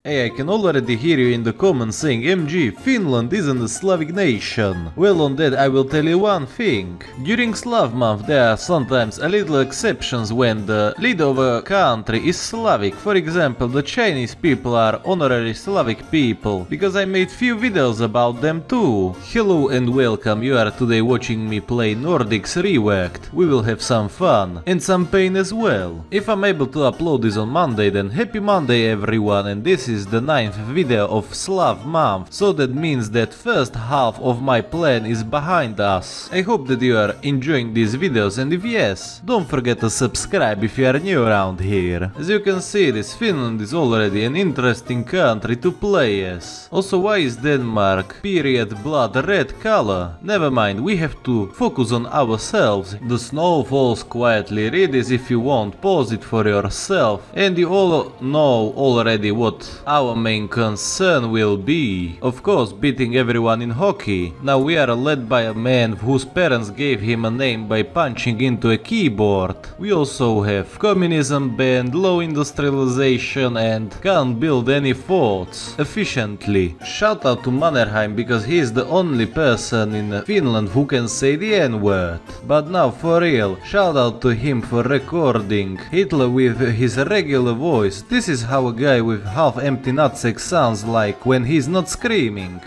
Hey, I can already hear you in the comments saying MG, Finland isn't a Slavic nation. Well, on that I will tell you one thing. During Slav month there are sometimes a little exceptions when the leader of a country is Slavic. For example, the Chinese people are honorary Slavic people, because I made few videos about them too. Hello and welcome, you are today watching me play Nordics Reworked. We will have some fun, and some pain as well. If I'm able to upload this on Monday, then happy Monday everyone, and this is the 9th video of Slav month, so that means that first half of my plan is behind us. I hope that you are enjoying these videos, and if yes, don't forget to subscribe if you are new around here. As you can see, this Finland is already an interesting country to play as. Also, why is Denmark period blood red color? Never mind, we have to focus on ourselves. The snow falls quietly, read this if you want, pause it for yourself, and you all know already what our main concern will be. Of course, beating everyone in hockey. Now we are led by a man whose parents gave him a name by punching into a keyboard. We also have communism banned, low industrialization, and can't build any forts efficiently. Shout out to Mannerheim, because he is the only person in Finland who can say the N-word. But now for real, shout out to him for recording Hitler with his regular voice. This is how a guy with half-empty nutsack sounds like when he's not screaming.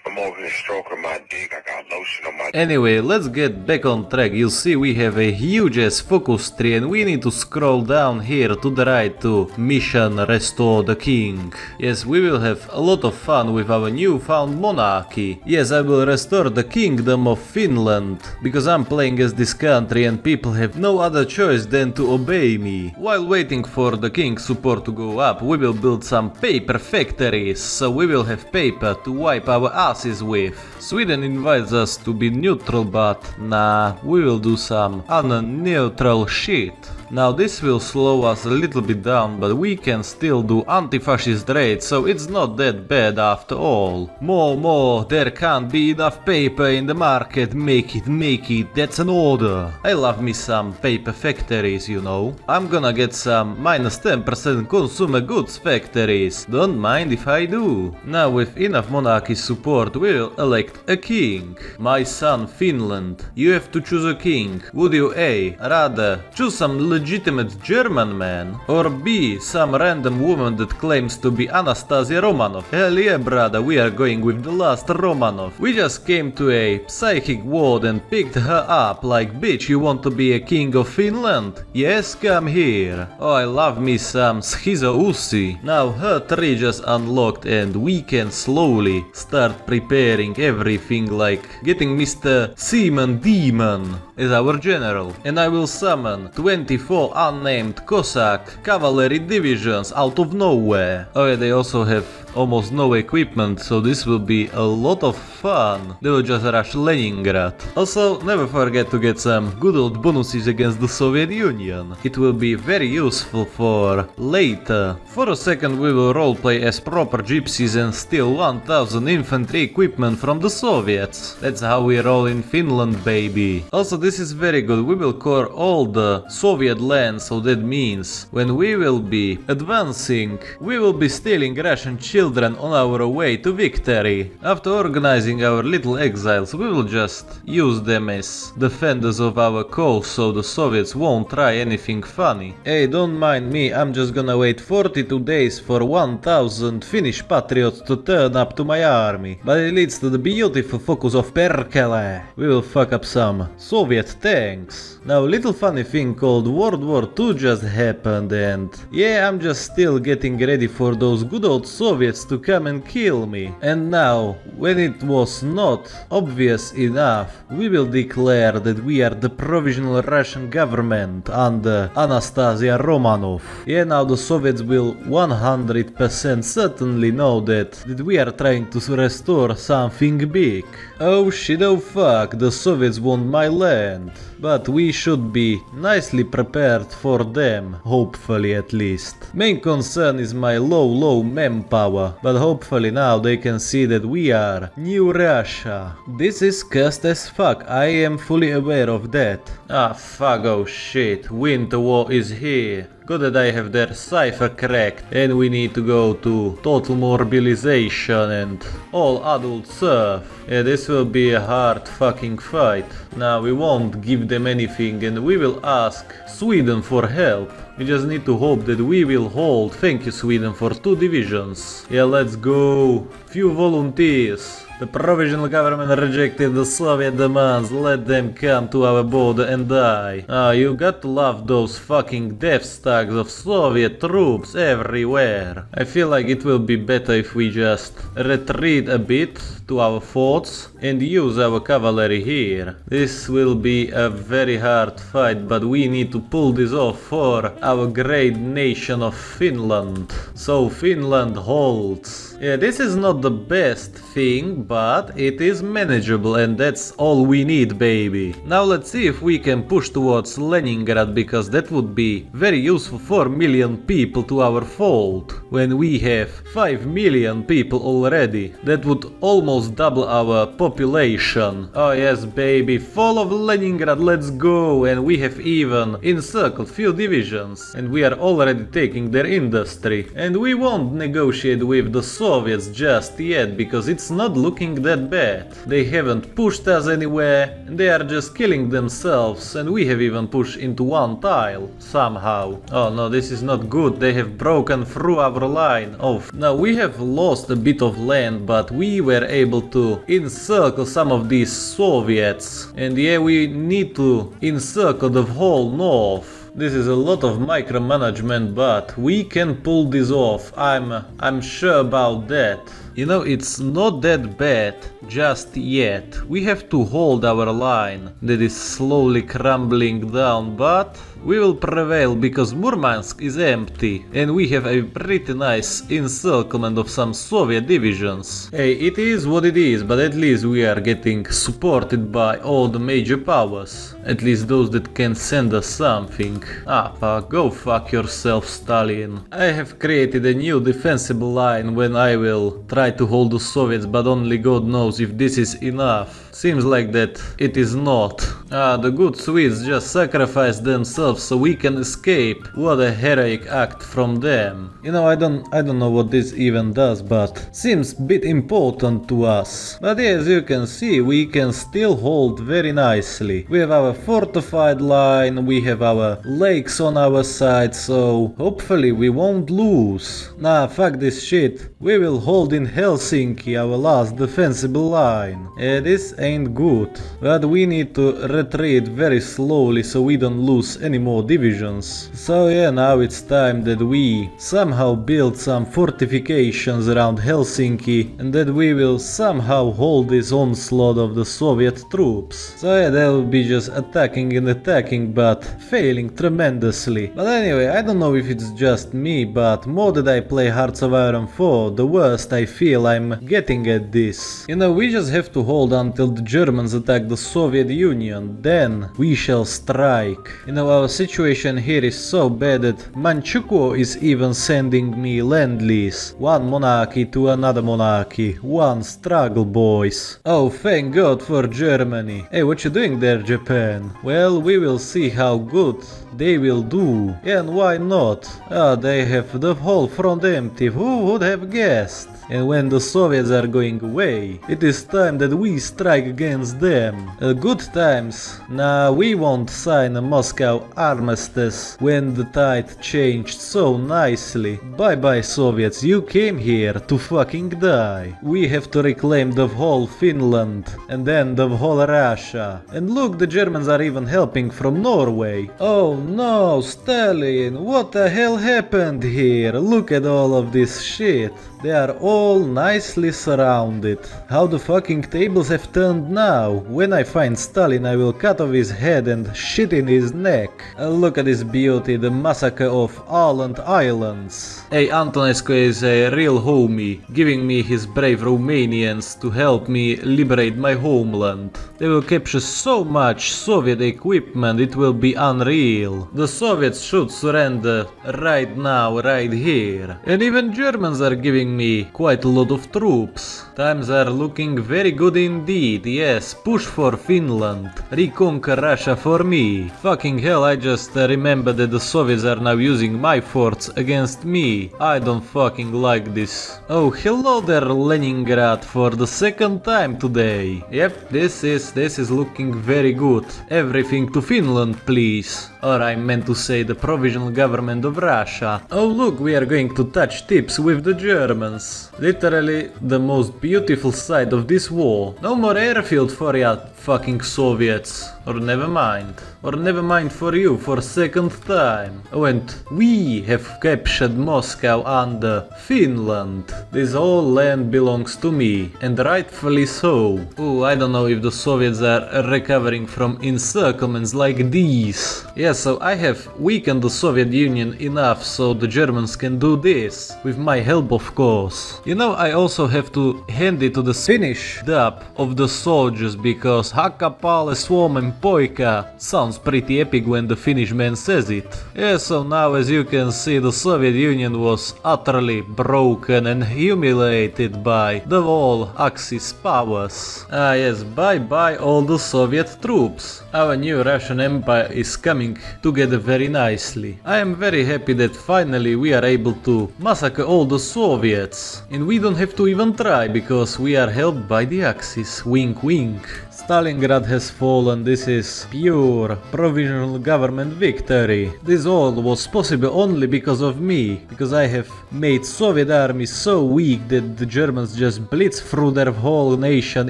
I'm over here stroking my dick, I got lotion on my Anyway, let's get back on track. You'll see we have a huge ass focus tree and we need to scroll down here to the right to mission restore the king. Yes, we will have a lot of fun with our newfound monarchy. Yes, I will restore the kingdom of Finland, because I'm playing as this country and people have no other choice than to obey me. While waiting for the king's support to go up, we will build some paper factories, so we will have paper to wipe our asses with. Sweden invites us to be neutral, but nah, we will do some unneutral shit. Now this will slow us a little bit down, but we can still do anti-fascist raids, so it's not that bad after all. More, there can't be enough paper in the market, make it, that's an order. I love me some paper factories, you know. I'm gonna get some minus 10% consumer goods factories, don't mind if I do. Now with enough monarchy support, we'll elect a king. My son Finland, you have to choose a king. Would you A, rather choose some legitimate German man, or B, some random woman that claims to be Anastasia Romanov? Hell yeah, brother, we are going with the last Romanov. We just came to a psychic ward and picked her up like, bitch, you want to be a king of Finland? Yes, come here. Oh, I love me some schizo-gameplay. Now her tree just unlocked and we can slowly start preparing everything, like getting Mr. Seaman Demon as our general. And I will summon 24 unnamed Cossack cavalry divisions out of nowhere. Oh yeah, they also have almost no equipment, so this will be a lot of fun. They will just rush Leningrad. Also, never forget to get some good old bonuses against the Soviet Union. It will be very useful for later. For a second we will roleplay as proper gypsies and steal 1000 infantry equipment from the Soviets. That's how we roll in Finland, baby. Also, this is very good. We will core all the Soviet land, so that means when we will be advancing, we will be stealing Russian children on our way to victory. After organizing our little exiles, we will just use them as defenders of our cause, so the Soviets won't try anything funny. Hey, don't mind me, I'm just gonna wait 42 days for 1000 Finnish patriots to turn up to my army. But it leads to the beautiful focus of Perkele. We will fuck up some Soviet tanks. Now, a little funny thing called World War II just happened, and yeah, I'm just still getting ready for those good old Soviets to come and kill me. And now, when it was not obvious enough, we will declare that we are the provisional Russian government under Anastasia Romanov. Yeah, now the Soviets will 100% certainly know that we are trying to restore something big. Oh shit, oh fuck, the Soviets want my land. But we should be nicely prepared for them, hopefully at least. Main concern is my low manpower, but hopefully now they can see that we are New Russia. This is cursed as fuck, I am fully aware of that. Ah fuck, oh shit, winter war is here. Good that I have their cipher cracked. And we need to go to total mobilization and all adult surf. Yeah, this will be a hard fucking fight. Now we won't give them anything and we will ask Sweden for help. We just need to hope that we will hold, thank you Sweden, for 2 divisions. Yeah, let's go. Few volunteers. The provisional government rejected the Soviet demands, let them come to our border and die. Ah, you got to love those fucking death stacks of Soviet troops everywhere. I feel like it will be better if we just retreat a bit to our forts and use our cavalry here. This will be a very hard fight, but we need to pull this off for our great nation of Finland. So Finland holds. Yeah, this is not the best thing, but it is manageable and that's all we need, baby. Now let's see if we can push towards Leningrad, because that would be very useful. 4 million people to our fold when we have 5 million people already. That would almost double our population. Oh yes, baby, fall of Leningrad, let's go. And we have even encircled few divisions and we are already taking their industry. And we won't negotiate with the Soviets just yet, because it's not looking that bad. They haven't pushed us anywhere, and they are just killing themselves, and we have even pushed into one tile, somehow. Oh no, this is not good, they have broken through our line. Oh, now we have lost a bit of land, but we were able to encircle some of these Soviets. And yeah, we need to encircle the whole north. This is a lot of micromanagement, but we can pull this off. I'm sure about that. You know, it's not that bad just yet. We have to hold our line that is slowly crumbling down, but we will prevail because Murmansk is empty and we have a pretty nice encirclement of some Soviet divisions. Hey, it is what it is, but at least we are getting supported by all the major powers. At least those that can send us something. Ah, go fuck yourself, Stalin. I have created a new defensible line when I will try to hold the Soviets, but only God knows if this is enough. Seems like that it is not. Ah, the good Swedes just sacrificed themselves so we can escape. What a heroic act from them. You know, I don't know what this even does, but seems a bit important to us. But yeah, as you can see, we can still hold very nicely. We have our fortified line, we have our lakes on our side, so hopefully we won't lose. Nah, fuck this shit. We will hold in Helsinki our last defensible line. This ain't good. But we need to retreat very slowly so we don't lose any more divisions. So yeah, now it's time that we somehow build some fortifications around Helsinki and that we will somehow hold this onslaught of the Soviet troops. So yeah, they will be just attacking and attacking, but failing tremendously. But anyway, I don't know if it's just me, but more that I play Hearts of Iron 4, the worse I feel I'm getting at this. You know, we just have to hold until the Germans attack the Soviet Union, then we shall strike. You know, our situation here is so bad that Manchukuo is even sending me Lend-Lease. One monarchy to another monarchy. One struggle, boys. Oh, thank God for Germany. Hey, what you doing there, Japan? Well, we will see how good they will do. And why not? Ah, they have the whole front empty. Who would have guessed? And when the Soviets are going away, it is time that we strike against them. Good times. Nah, we won't sign a Moscow armistice when the tide changed so nicely. Bye bye Soviets, you came here to fucking die. We have to reclaim the whole Finland and then the whole Russia. And look, the Germans are even helping from Norway. Oh no, Stalin, what the hell happened here? Look at all of this shit. They are all nicely surrounded. How the fucking tables have turned now. When I find Stalin, I will cut off his head and shit in his neck. Look at this beauty, the massacre of Åland Islands. Hey, Antonescu is a real homie, giving me his brave Romanians to help me liberate my homeland. They will capture so much Soviet equipment, it will be unreal. The Soviets should surrender right now, right here. And even Germans are giving me quite a lot of troops. Times are looking very good indeed. Indeed, yes, push for Finland. Reconquer Russia for me. Fucking hell, I just remember that the Soviets are now using my forts against me. I don't fucking like this. Oh, hello there, Leningrad, for the second time today. Yep, this is looking very good. Everything to Finland, please. Or I meant to say the provisional government of Russia. Oh look, we are going to touch tips with the Germans. Literally the most beautiful side of this war. No more airfield for ya fucking Soviets. Or never mind. Or never mind for you for second time. Oh, and we have captured Moscow under Finland. This whole land belongs to me, and rightfully so. Oh, I don't know if the Soviets are recovering from encirclements like these. Yeah, so I have weakened the Soviet Union enough so the Germans can do this. With my help, of course. You know, I also have to hand it to the Finnish dub of the soldiers because Hakapale Suomen Poika sounds pretty epic when the Finnish man says it. Yeah, so now as you can see, the Soviet Union was utterly broken and humiliated by the whole Axis powers. Ah yes, bye bye all the Soviet troops. Our new Russian Empire is coming together very nicely. I am very happy that finally we are able to massacre all the Soviets. And we don't have to even try because we are helped by the Axis. Wink wink. Stalingrad has fallen. This is pure provisional government victory. This all was possible only because of me, because I have made Soviet army so weak that the Germans just blitz through their whole nation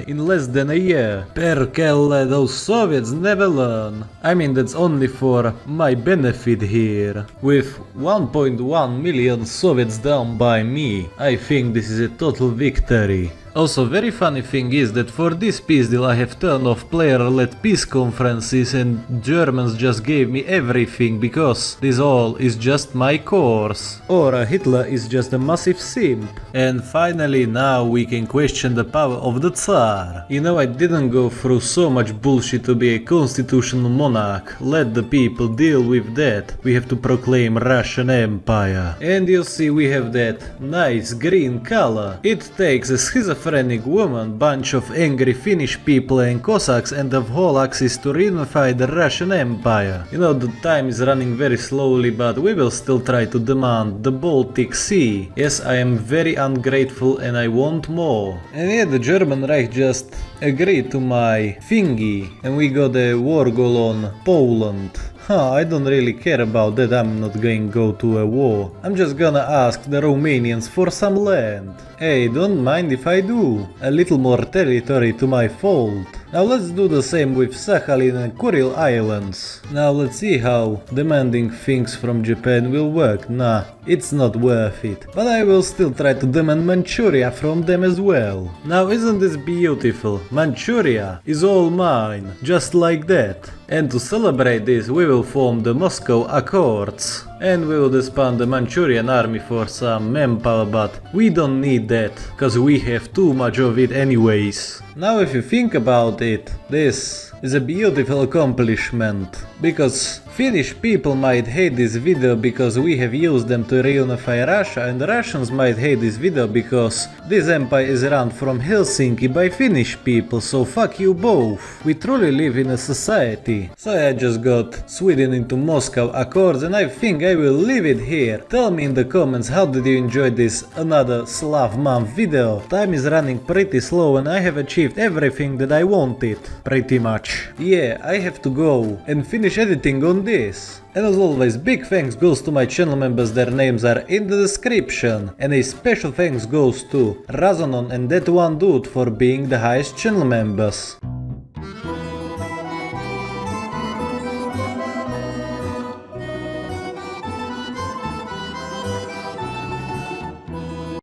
in less than a year. Perkele, those Soviets never learn. I mean, that's only for my benefit here. With 1.1 million Soviets down by me, I think this is a total victory. Also, very funny thing is that for this peace deal I have turned off player-led peace conferences and Germans just gave me everything because this all is just my course. Or Hitler is just a massive simp. And finally now we can question the power of the Tsar. You know, I didn't go through so much bullshit to be a constitutional monarch. Let the people deal with that. We have to proclaim Russian Empire. And you see we have that nice green color. It takes a schizophrenic woman, bunch of angry Finnish people and Cossacks and the whole Axis to reunify the Russian Empire. You know, the time is running very slowly, but we will still try to demand the Baltic Sea. Yes, I am very ungrateful and I want more. And yeah, the German Reich just agreed to my thingy and we got a war goal on Poland. I don't really care about that, I'm not going to go to a war. I'm just gonna ask the Romanians for some land. Hey, don't mind if I do. A little more territory to my fold. Now let's do the same with Sakhalin and Kuril Islands. Now let's see how demanding things from Japan will work. Nah, it's not worth it. But I will still try to demand Manchuria from them as well. Now isn't this beautiful? Manchuria is all mine, just like that. And to celebrate this we will form the Moscow Accords. And we will disband the Manchurian army for some manpower, but we don't need that, cause we have too much of it anyways. Now if you think about it, this is a beautiful accomplishment, because Finnish people might hate this video because we have used them to reunify Russia, and the Russians might hate this video because this empire is run from Helsinki by Finnish people, so fuck you both. We truly live in a society. So I just got Sweden into Moscow Accords and I think I will leave it here. Tell me in the comments how did you enjoy this another Slav month video. Time is running pretty slow and I have achieved everything that I wanted, pretty much. Yeah, I have to go and finish editing on this. And as always, big thanks goes to my channel members, their names are in the description. And a special thanks goes to Razonon and that one dude for being the highest channel members.